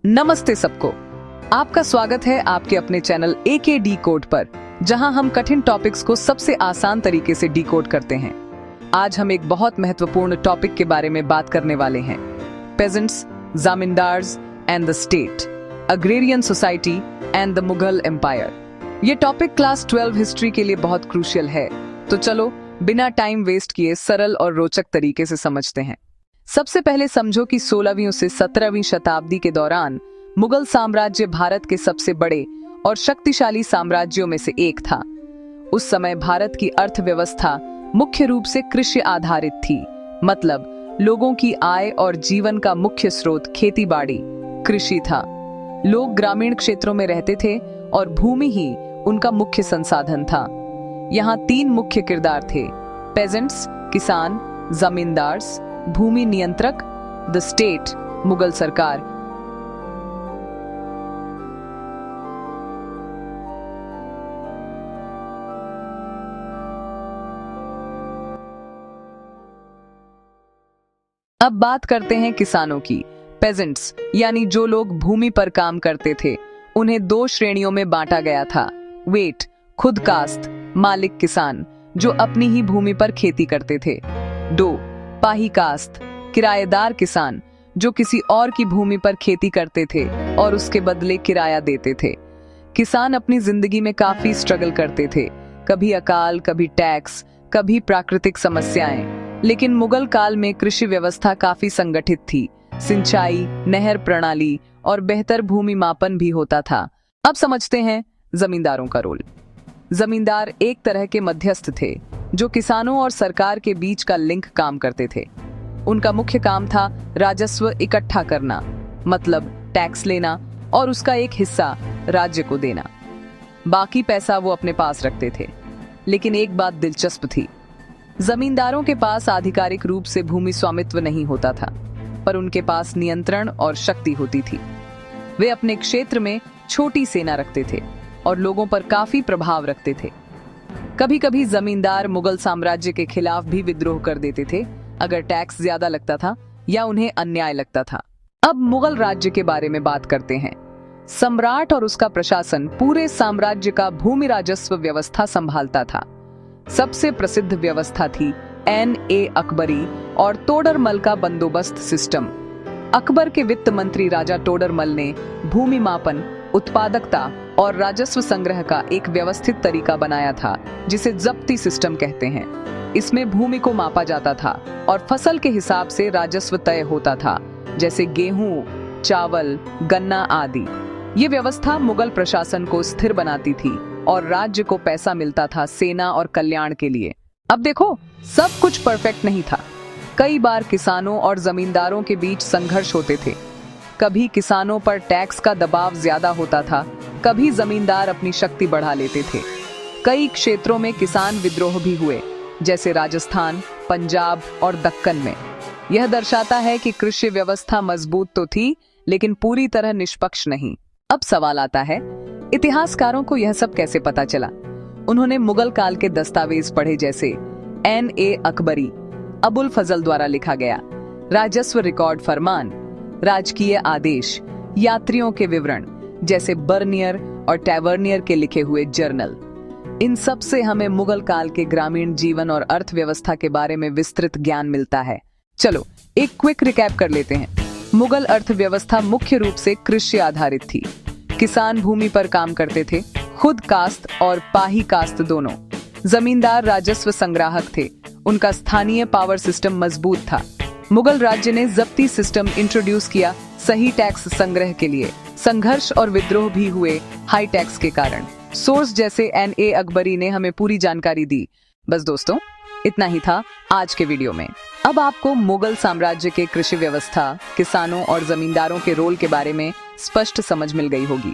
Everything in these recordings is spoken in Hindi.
नमस्ते सबको, आपका स्वागत है आपके अपने चैनल एके डी कोड पर, जहां हम कठिन टॉपिक्स को सबसे आसान तरीके से डिकोड करते हैं। आज हम एक बहुत महत्वपूर्ण टॉपिक के बारे में बात करने वाले हैं। Peasants, zamindars and the state, agrarian society and the Mughal empire. ये टॉपिक क्लास 12 हिस्ट्री के लिए बहुत क्रूशियल है, तो चलो बिना टाइम वेस्ट किए सरल और रोचक तरीके से समझते हैं। सबसे पहले समझो कि 16वीं से 17वीं शताब्दी के दौरान मुगल साम्राज्य भारत के सबसे बड़े और शक्तिशाली साम्राज्यों में से एक था। उस समय भारत की अर्थव्यवस्था मुख्य रूप से कृषि आधारित थी, मतलब लोगों की आय और जीवन का मुख्य स्रोत खेती-बाड़ी, कृषि था। लोग ग्रामीण क्षेत्रों में रहते थे और भूमि ही उनका मुख्य संसाधन था। यहाँ 3 मुख्य किरदार थे: पेजेंट्स किसान, जमींदार्स भूमि नियंत्रक, द स्टेट मुगल सरकार। अब बात करते हैं किसानों की। पेजेंट्स यानी जो लोग भूमि पर काम करते थे, उन्हें 2 श्रेणियों में बांटा गया था। वेट खुद कास्त मालिक किसान जो अपनी ही भूमि पर खेती करते थे। डो पाही कास्त किराएदार किसान जो किसी और की भूमि पर खेती करते थे और उसके बदले किराया देते थे। किसान अपनी जिंदगी में काफी स्ट्रगल करते थे, कभी अकाल, कभी टैक्स, कभी प्राकृतिक समस्याएं। लेकिन मुगल काल में कृषि व्यवस्था काफी संगठित थी। सिंचाई, नहर प्रणाली और बेहतर भूमि मापन भी होता था। अब समझते हैं जमींदारों का रोल। जमींदार एक तरह के मध्यस्थ थे जो किसानों और सरकार के बीच का लिंक काम करते थे। उनका मुख्य काम था राजस्व इकट्ठा करना, मतलब टैक्स लेना और उसका एक हिस्सा राज्य को देना। बाकी पैसा वो अपने पास रखते थे। लेकिन एक बात दिलचस्प थी, जमींदारों के पास आधिकारिक रूप से भूमि स्वामित्व नहीं होता था, पर उनके पास नियंत्रण और शक्ति होती थी। वे अपने क्षेत्र में छोटी सेना रखते थे और लोगों पर काफी प्रभाव रखते थे। कभी कभी जमींदार मुगल साम्राज्य के खिलाफ भी विद्रोह कर देते थे अगर टैक्स ज्यादा लगता था या उन्हें अन्याय लगता था। अब मुगल राज्य के बारे में बात करते हैं। सम्राट और उसका प्रशासन पूरे साम्राज्य का भूमि राजस्व व्यवस्था संभालता था। सबसे प्रसिद्ध व्यवस्था थी N.A. अकबरी और तोडरमल का बंदोबस्त सिस्टम। अकबर के वित्त मंत्री राजा तोडरमल ने भूमि मापन, उत्पादकता और राजस्व संग्रह का एक व्यवस्थित तरीका बनाया था, जिसे जब्ती सिस्टम कहते हैं। इसमें भूमि को मापा जाता था और फसल के हिसाब से राजस्व तय होता था, जैसे गेहूं, चावल, गन्ना आदि। ये व्यवस्था मुगल प्रशासन को स्थिर बनाती थी और राज्य को पैसा मिलता था सेना और कल्याण के लिए। अब देखो, सब कुछ परफेक्ट नहीं था। कई बार किसानों और जमींदारों के बीच संघर्ष होते थे। कभी किसानों पर टैक्स का दबाव ज्यादा होता था, कभी जमींदार अपनी शक्ति बढ़ा लेते थे। कई क्षेत्रों में किसान विद्रोह भी हुए, जैसे राजस्थान, पंजाब और दक्कन में। यह दर्शाता है कि कृषि व्यवस्था मजबूत तो थी, लेकिन पूरी तरह निष्पक्ष नहीं। अब सवाल आता है, इतिहासकारों को यह सब कैसे पता चला? उन्होंने मुगल काल के दस्तावेज पढ़े, जैसे N.A. अकबरी, अबुल फजल द्वारा लिखा गया राजस्व रिकॉर्ड फरमान, राजकीय आदेश, यात्रियों के विवरण जैसे बर्नियर और टैवर्नियर के लिखे हुए जर्नल। इन सब से हमें मुगल काल के ग्रामीण जीवन और अर्थव्यवस्था के बारे में विस्तृत ज्ञान मिलता है। चलो एक क्विक रिकैप कर लेते हैं। मुगल अर्थव्यवस्था मुख्य रूप से कृषि आधारित थी। किसान भूमि पर काम करते थे, खुद कास्त और पाही कास्त दोनों। जमींदार राजस्व संग्राहक थे, उनका स्थानीय पावर सिस्टम मजबूत था। मुगल राज्य ने जब्ती सिस्टम इंट्रोड्यूस किया सही टैक्स संग्रह के लिए। संघर्ष और विद्रोह भी हुए हाई टैक्स के कारण। सोर्स जैसे N.A. अकबरी ने हमें पूरी जानकारी दी। बस दोस्तों, इतना ही था आज के वीडियो में। अब आपको मुगल साम्राज्य के कृषि व्यवस्था, किसानों और जमींदारों के रोल के बारे में स्पष्ट समझ मिल गई होगी।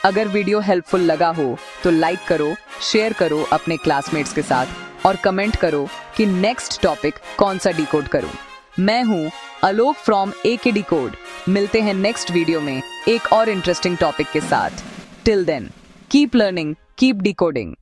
अगर वीडियो हेल्पफुल लगा हो तो लाइक करो, शेयर करो अपने क्लासमेट्स के साथ और कमेंट करो कि नेक्स्ट टॉपिक कौन सा डिकोड करूं। मैं हूं आलोक फ्रॉम एके डी कोड। मिलते हैं नेक्स्ट वीडियो में एक और इंटरेस्टिंग टॉपिक के साथ। Till then, keep learning, keep decoding.